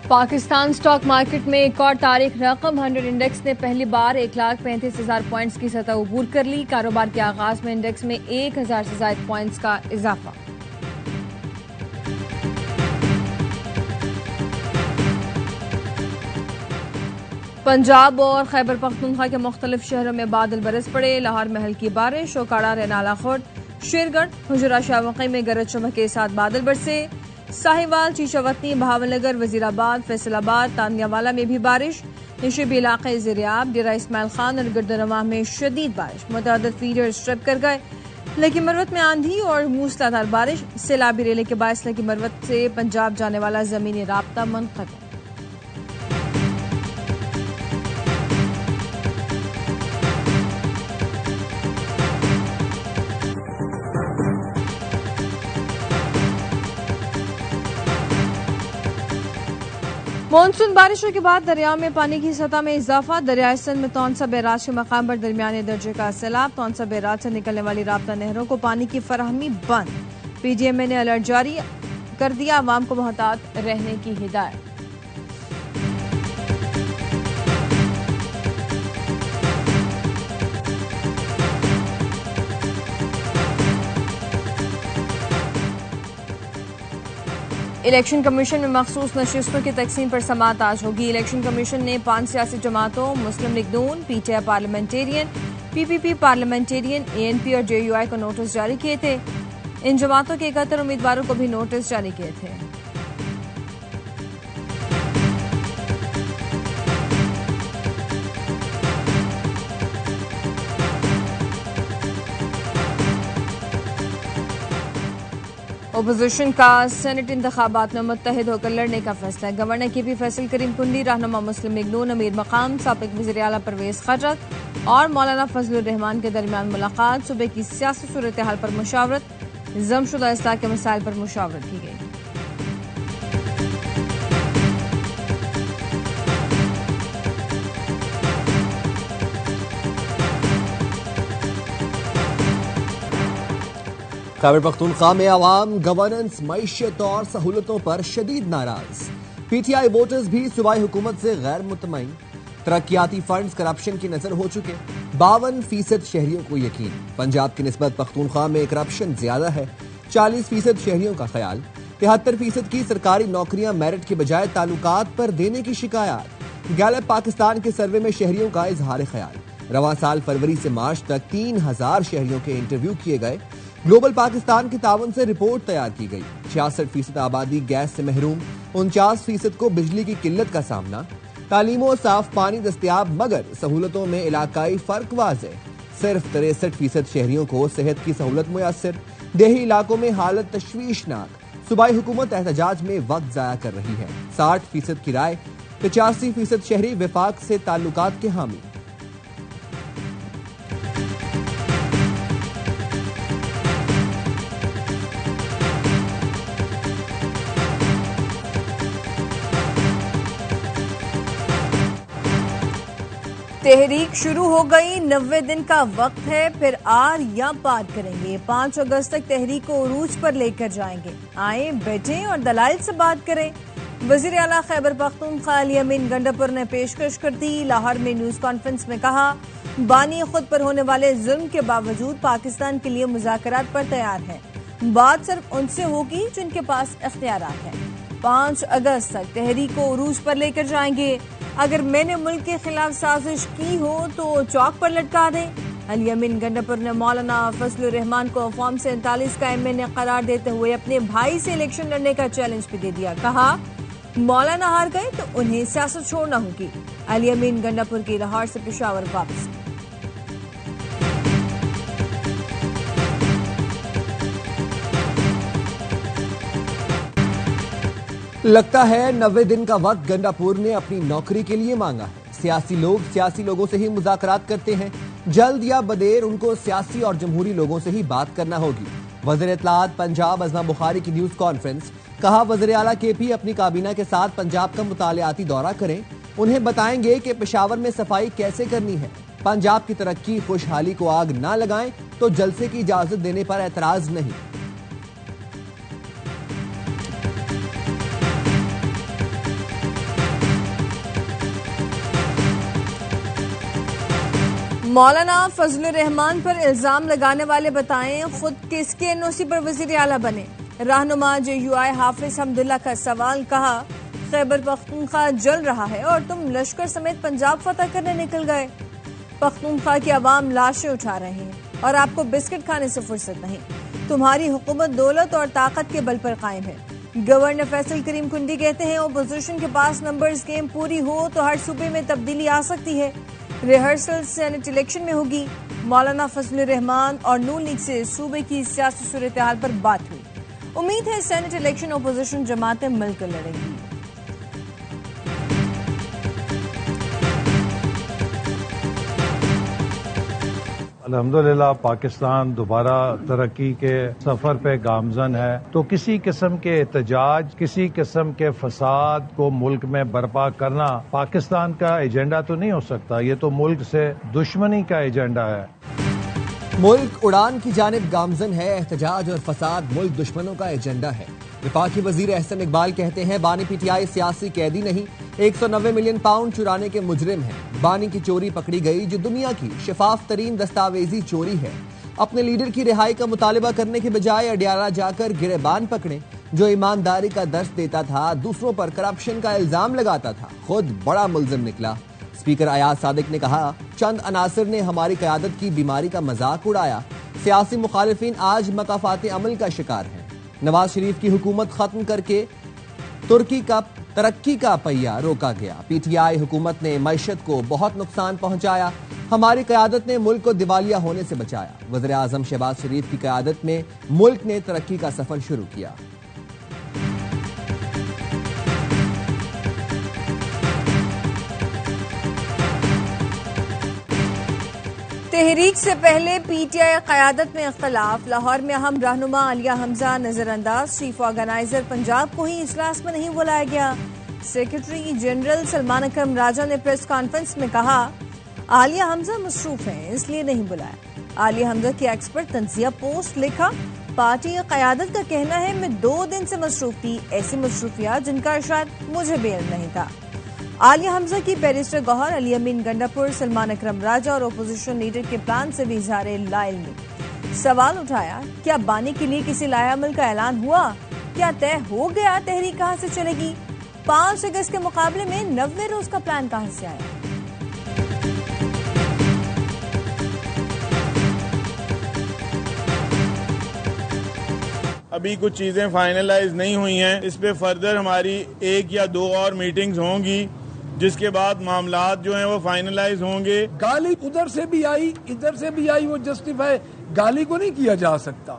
Pakistan stock market میں ایک اور تاریخ رقم 100 انڈیکس نے پہلی بار 1,35,000 پوائنٹس کی سطح عبور کر لی۔ کاروبار کے آغاز میں انڈیکس میں 1,000 سے زائد پوائنٹس کا اضافہ۔ پنجاب اور خیبر پختونخوا کے مختلف شہروں میں بادل برس پڑے۔ لاہور میں ہلکی بارش، اوکاڑا، رینالہ خورد، شیرگڑھ، حجرہ شاہ میں گرج چمک کے ساتھ بادل برسے۔ ساہیوال، چیشہ وطنی، بہاول نگر، وزیر آباد، فیصل آباد، تانیہ والا میں بھی بارش۔ نشیبی علاقے زیریاب، ڈیرہ اسماعیل خان اور گردنواہ میں شدید بارش۔ متعدد فیڈرز ٹرپ کر گئے۔ لکی مروت میں آندھی اور موسلادھار بارش، سیلابی ریلے کے باعث لکی مروت سے پنجاب جانے والا زمینی رابطہ منقطع۔ مانسون بارشوں کے بعد دریاؤں میں پانی کی سطح میں اضافہ۔ دریائے سندھ میں تونسا بیراج کے مقام پر درمیانے درجے کا سیلاب۔ تونسا بیراج سے نکلنے والی رابطہ نہروں کو پانی کی فراہمی بند۔ پی ڈی ایم اے نے الرٹ جاری کر دیا، عوام کو محتاط رہنے کی ہدایت۔ الیکشن کمیشن میں مخصوص نشستوں کی تقسیم پر سماعت آج ہوگی۔ الیکشن کمیشن نے 5 سیاسی جماعتوں مسلم لیگ نون، P T I parliamentarian, P P P parliamentarian, A N P اور جے یو آئی کو نوٹس جاری کیے تھے۔ ان جماعتوں کے 71 امیدواروں کو بھی نوٹس جاری کیے تھے۔ اپوزیشن کا سینٹ انتخابات میں متحد ہو کر لڑنے کا فیصلہ۔ گورنر کے پی فیصل کریم کنڈی، رہنما مسلم لیگ نون امیر مقام سابق وزیر اعلیٰ پرویز خٹک اور مولانا فضل الرحمان کے درمیان ملاقات۔ صوبے کی سیاسی صورتحال پر مشاورت، ضم شدہ اصلاح کے مسائل پر مشاورت کی گئی۔ خیبر پختونخوا میں عوام گورننس، معیشت اور سہولتوں پر شدید ناراض۔ پی ٹی آئی ووٹرز بھی صوبائی حکومت سے غیر مطمئن۔ ترقیاتی فنڈز کرپشن کی نظر ہو چکے۔ 52% شہریوں کو یقین پنجاب کی نسبت پختونخوا میں کرپشن زیادہ ہے۔ 40% شہریوں کا خیال۔ 73% کی سرکاری نوکریاں میرٹ کے بجائے تعلقات پر دینے کی شکایات۔ گیلپ پاکستان کے سروے میں شہریوں کا اظہار خیال۔ رواں سال فروری سے مارچ تک 3000 شہریوں کے انٹرویو کیے گئے۔ گلوبل پاکستان کے تعاون سے رپورٹ تیار کی گئی۔ 66% آبادی گیس سے محروم، 49% کو بجلی کی قلت کا سامنا۔ تعلیم و صاف پانی دستیاب مگر سہولتوں میں علاقائی فرق واضح۔ صرف 63% شہریوں کو صحت کی سہولت میسر۔ دیہی علاقوں میں حالت تشویشناک۔ صوبائی حکومت احتجاج میں وقت ضائع کر رہی ہے۔ 60% کی رائے، 85% شہری وفاق سے تعلقات کے حامی۔ تحریک شروع ہو گئی، 90 دن کا وقت ہے، پھر آر یا پار کریں گے۔ 5 اگست تک تحریک کو عروج پر لے کر جائیں گے۔ آئیں، بیٹھیں اور دلائل سے بات کریں۔ وزیر اعلیٰ خیبر پختونخوا علی امین گنڈاپور نے پیشکش کر دی۔ لاہور میں نیوز کانفرنس میں کہا، بانی خود پر ہونے والے ظلم کے باوجود پاکستان کے لیے مذاکرات پر تیار ہے۔ بات صرف ان سے ہوگی جن کے پاس اختیارات ہیں۔ 5 اگست تک تحریک کو عروج پر لے کر جائیں گے۔ اگر میں نے ملک کے خلاف سازش کی ہو تو چوک پر لٹکا دیں۔ علی امین گنڈاپور نے مولانا فضل الرحمان کو فارم 47 کا ایم این اے قرار دیتے ہوئے اپنے بھائی سے الیکشن لڑنے کا چیلنج بھی دے دیا۔ کہا، مولانا ہار گئے تو انہیں سیاست چھوڑنا ہوگی۔ علی امین گنڈاپور کی لاہور سے پشاور واپس۔ لگتا ہے 90 دن کا وقت گنڈاپور نے اپنی نوکری کے لیے مانگا ہے۔ سیاسی لوگ سیاسی لوگوں سے ہی مذاکرات کرتے ہیں۔ جلد یا بدیر ان کو سیاسی اور جمہوری لوگوں سے ہی بات کرنا ہوگی۔ وزیر اطلاعات پنجاب ازما بخاری کی نیوز کانفرنس۔ کہا، وزیر اعلیٰ کے پی اپنی کابینہ کے ساتھ پنجاب کا مطالعاتی دورہ کریں۔ انہیں بتائیں گے کہ پشاور میں صفائی کیسے کرنی ہے۔ پنجاب کی ترقی خوشحالی کو آگ نہ لگائیں تو جلسے کی اجازت دینے پر اعتراض نہیں۔ مولانا فضل الرحمان پر الزام لگانے والے بتائیں خود کس کے NOC پر وزیر اعلیٰ بنے؟ رہنما JUI حافظ حمداللہ کا سوال، کہا خیبر پختونخوا جل رہا ہے اور تم لشکر سمیت پنجاب فتح کرنے نکل گئے۔ پختونخوا کی عوام لاشیں اٹھا رہے ہیں اور آپ کو بسکٹ کھانے سے فرصت نہیں۔ تمہاری حکومت دولت اور طاقت کے بل پر قائم ہے۔ گورنر فیصل کریم کنڈی کہتے ہیں اپوزیشن کے پاس نمبرز گیم پوری ہو تو ہر صوبے میں تبدیلی آ سکتی ہے۔ ریہرسل سینٹ الیکشن میں ہوگی۔ مولانا فضل الرحمان اور نون لیگ سے صوبے کی سیاسی صورتحال پر بات ہوئی۔ امید ہے سینٹ الیکشن اپوزیشن جماعتیں مل کر لڑیں گی۔ الحمدللہ پاکستان دوبارہ ترقی کے سفر پہ گامزن ہے، تو کسی قسم کے احتجاج، کسی قسم کے فساد کو ملک میں برپا کرنا پاکستان کا ایجنڈا تو نہیں ہو سکتا، یہ تو ملک سے دشمنی کا ایجنڈا ہے۔ ملک اڑان کی جانب گامزن ہے، احتجاج اور فساد ملک دشمنوں کا ایجنڈا ہے۔ وفاقی وزیر احسن اقبال کہتے ہیں بانی PTI سیاسی قیدی نہیں، 190 ملین پاؤنڈ چرانے کے مجرم ہیں۔ بانی کی چوری پکڑی گئی جو دنیا کی شفاف ترین دستاویزی چوری ہے۔ اپنے لیڈر کی رہائی کا مطالبہ کرنے کے بجائے اڈیالہ جا کر گریبان پکڑے جو ایمانداری کا درس دیتا تھا، دوسروں پر کرپشن کا الزام لگاتا تھا، خود بڑا ملزم نکلا۔ اسپیکر ایاز صادق نے کہا چند عناصر نے ہماری قیادت کی بیماری کا مذاق اڑایا۔ سیاسی مخالفین آج مقافات عمل کا شکار ہیں۔ نواز شریف کی حکومت ختم کر کے ترقی کا پہیہ روکا گیا۔ PTI حکومت نے معیشت کو بہت نقصان پہنچایا، ہماری قیادت نے ملک کو دیوالیہ ہونے سے بچایا۔ وزیر اعظم شہباز شریف کی قیادت میں ملک نے ترقی کا سفر شروع کیا۔ تحریک سے پہلے PTI قیادت میں اختلاف، لاہور میں اہم رہنما عالیہ حمزہ نظر انداز، چیف آرگنائزر پنجاب کو ہی اجلاس میں نہیں بلایا گیا۔ سیکرٹری جنرل سلمان اکرم راجہ نے پریس کانفرنس میں کہا عالیہ حمزہ مصروف ہیں اس لیے نہیں بلایا۔ عالیہ حمزہ کی ایکسپرٹ تنزیہ پوسٹ لکھا پارٹی قیادت کا کہنا ہے میں 2 دن سے مصروف تھی، ایسی مصروفیات جن کا شاید مجھے بھی علم نہیں تھا۔ عالیہ حمزہ کی بیرسٹر گوہر، علی امین گنڈاپور، سلمان اکرم راجہ اور اپوزیشن لیڈر کے پلان سے بھی اظہار لا علمی۔ سوال اٹھایا کیا بانی کے لیے کسی لائحہ عمل کا اعلان ہوا؟ کیا طے ہو گیا تحریک کہاں سے چلے گی؟ 5 اگست کے مقابلے میں 90 روز کا پلان کہاں سے آیا؟ ابھی کچھ چیزیں فائنلائز نہیں ہوئی ہیں، اس پہ فردر ہماری 1 یا 2 اور میٹنگز ہوں گی، جس کے بعد معاملات جو ہیں وہ فائنلائز ہوں گے۔ گالی ادھر سے بھی آئی ادھر سے بھی آئی، وہ جسٹیفائی گالی کو نہیں کیا جا سکتا۔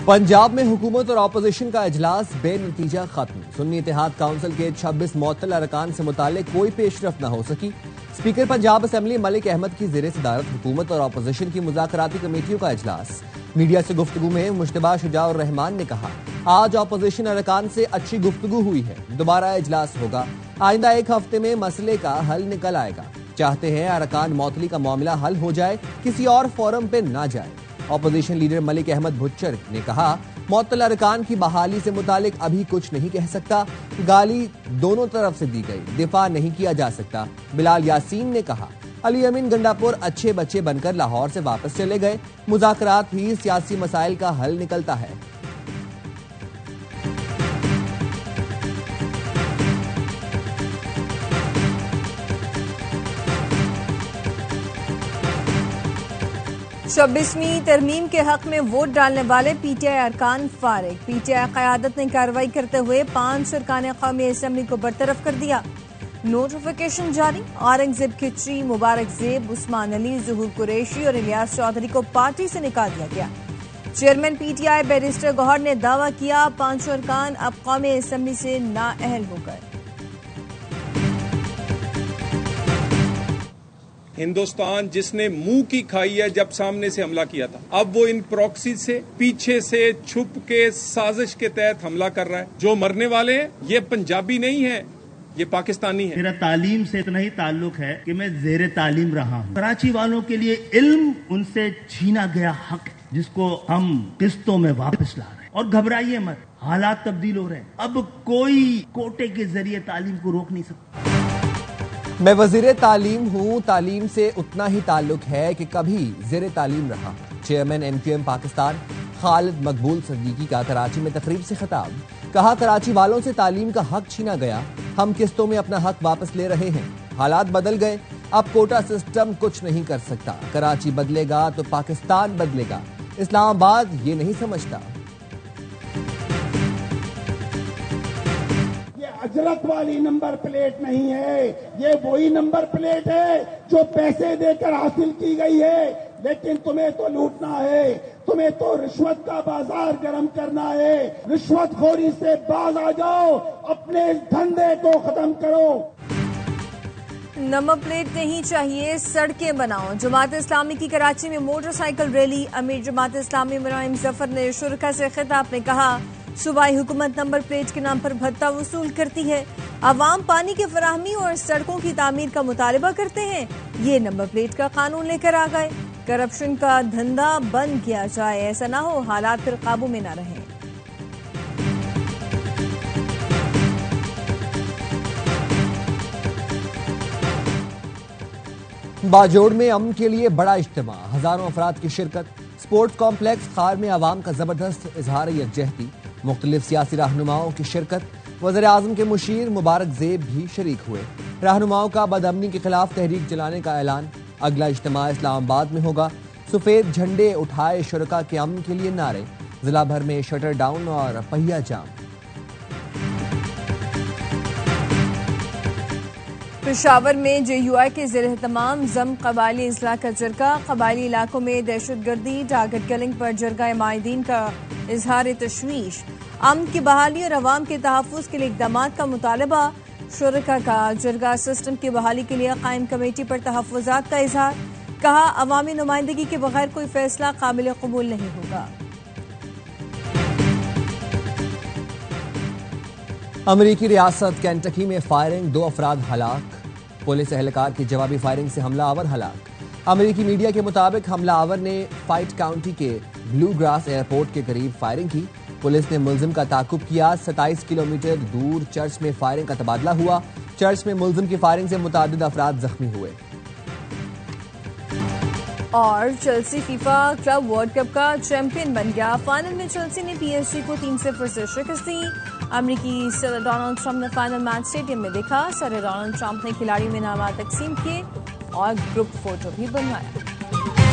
پنجاب میں حکومت اور اپوزیشن کا اجلاس بے نتیجہ ختم۔ سنی اتحاد کونسل کے 26 معطل ارکان سے متعلق کوئی پیش رفت نہ ہو سکی۔ اسپیکر پنجاب اسمبلی ملک احمد کی زیر صدارت حکومت اور اپوزیشن کی مذاکراتی کمیٹیوں کا اجلاس۔ میڈیا سے گفتگو میں مشتبہ شجاع الرحمان نے کہا آج اپوزیشن ارکان سے اچھی گفتگو ہوئی ہے، دوبارہ اجلاس ہوگا، آئندہ 1 ہفتے میں مسئلے کا حل نکل آئے گا۔ چاہتے ہیں ارکان معطلی کا معاملہ حل ہو جائے، کسی اور فورم پہ نہ جائے۔ اپوزیشن لیڈر ملک احمد بھچر نے کہا معطل ارکان کی بحالی سے متعلق ابھی کچھ نہیں کہہ سکتا، گالی دونوں طرف سے دی گئی، دفاع نہیں کیا جا سکتا۔ بلال یاسین نے کہا علی امین گنڈاپور اچھے بچے بن کر لاہور سے واپس چلے گئے، مذاکرات ہی سیاسی مسائل کا حل نکلتا ہے۔ چھبیسویں ترمیم کے حق میں ووٹ ڈالنے والے PTI ارکان فارغ۔ PTI قیادت نے کارروائی کرتے ہوئے 5 ارکان قومی اسمبلی کو برطرف کر دیا۔ نوٹیفیکیشن جاری، اورنگزیب کھچری، مبارک زیب، عثمان علی، ظہور قریشی اور الیاس چودھری کو پارٹی سے نکال دیا گیا۔ چیئرمین PTI بیرسٹر گوہر نے دعویٰ کیا 5 ارکان اب قومی اسمبلی سے نااہل ہو گئے۔ ہندوستان جس نے منہ کی کھائی ہے جب سامنے سے حملہ کیا تھا، اب وہ ان پروکسی سے پیچھے سے چھپ کے سازش کے تحت حملہ کر رہا ہے۔ جو مرنے والے ہیں یہ پنجابی نہیں ہے، یہ پاکستانی ہے۔ میرا تعلیم سے اتنا ہی تعلق ہے کہ میں زیر تعلیم رہا ہوں۔ کراچی والوں کے لیے علم ان سے چھینا گیا حق ہے جس کو ہم قسطوں میں واپس لا رہے ہیں، اور گھبرائیے مت، حالات تبدیل ہو رہے ہیں، اب کوئی کوٹے کے ذریعے تعلیم کو روک نہیں سکتا۔ میں وزیر تعلیم ہوں، تعلیم سے اتنا ہی تعلق ہے کہ کبھی زیر تعلیم رہا۔ چیئرمین MQM پاکستان خالد مقبول صدیقی کا کراچی میں تقریب سے خطاب، کہا کراچی والوں سے تعلیم کا حق چھینا گیا، ہم قسطوں میں اپنا حق واپس لے رہے ہیں، حالات بدل گئے، اب کوٹا سسٹم کچھ نہیں کر سکتا، کراچی بدلے گا تو پاکستان بدلے گا، اسلام آباد یہ نہیں سمجھتا۔ اجرت والی نمبر پلیٹ نہیں ہے، یہ وہی نمبر پلیٹ ہے جو پیسے دے کر حاصل کی گئی ہے، لیکن تمہیں تو لوٹنا ہے، تمہیں تو رشوت کا بازار گرم کرنا ہے، رشوت خوری سے باز آ جاؤ، اپنے اس دھندے کو ختم کرو۔ نمبر پلیٹ نہیں چاہیے، سڑکیں بناؤ۔ جماعت اسلامی کی کراچی میں موٹر سائیکل ریلی، امیر جماعت اسلامی ملائم ظفر نے شرکا سے خطاب میں کہا صوبائی حکومت نمبر پلیٹ کے نام پر بھتہ وصول کرتی ہے، عوام پانی کی فراہمی اور سڑکوں کی تعمیر کا مطالبہ کرتے ہیں، یہ نمبر پلیٹ کا قانون لے کر آ گئے، کرپشن کا دھندا بند کیا جائے، ایسا نہ ہو حالات پھر قابو میں نہ رہیں۔ باجوڑ میں امن کے لیے بڑا اجتماع، ہزاروں افراد کی شرکت، سپورٹس کمپلیکس خار میں عوام کا زبردست اظہار یکجہتی، مختلف سیاسی رہنماؤں کی شرکت، وزیر اعظم کے مشیر مبارک زیب بھی شریک ہوئے، رہنماؤں کا بدامنی کے خلاف تحریک چلانے کا اعلان، اگلا اجتماع اسلام آباد میں ہوگا، سفید جھنڈے اٹھائے شرکا کے امن کے لیے نعرے، ضلع بھر میں شٹر ڈاؤن اور پہیا جام۔ پشاور میں JUI کے زیر اہتمام ضم قبائلی اضلاع کا جرگہ، قبائلی علاقوں میں دہشت گردی، ٹارگٹ کلنگ پر جرگہ مائدین کا اظہار تشویش، امن کی بحالی اور عوام کے تحفظ کے لیے اقدامات کا مطالبہ، شرکا کا جرگہ سسٹم کی بحالی کے لیے قائم کمیٹی پر تحفظات کا اظہار، کہا عوامی نمائندگی کے بغیر کوئی فیصلہ قابل قبول نہیں ہوگا۔ امریکی ریاست کینٹکی میں فائرنگ، 2 افراد ہلاک، پولیس اہلکار کی جوابی فائرنگ سے حملہ آور ہلاک۔ امریکی میڈیا کے مطابق حملہ آور نے فائٹ کاؤنٹی کے بلو گراس ایئرپورٹ کے قریب فائرنگ کی، پولیس نے ملزم کا تعاقب کیا، 27 کلومیٹر دور چرچ میں فائرنگ کا تبادلہ ہوا، چرچ میں ملزم کی فائرنگ سے متعدد افراد زخمی ہوئے۔ اور Chelsea FIFA club world cup کا چیمپئن بن گیا، فائنل میں چیلسی نے PSG کو 3-0 سے شکست دی، امریکی صدر ڈونلڈ ٹرمپ نے فائنل میچ اسٹیڈیم میں دیکھا، صدر ڈونلڈ ٹرمپ نے کھلاڑیوں میں انعامات تقسیم کیے اور گروپ فوٹو بھی بنوایا۔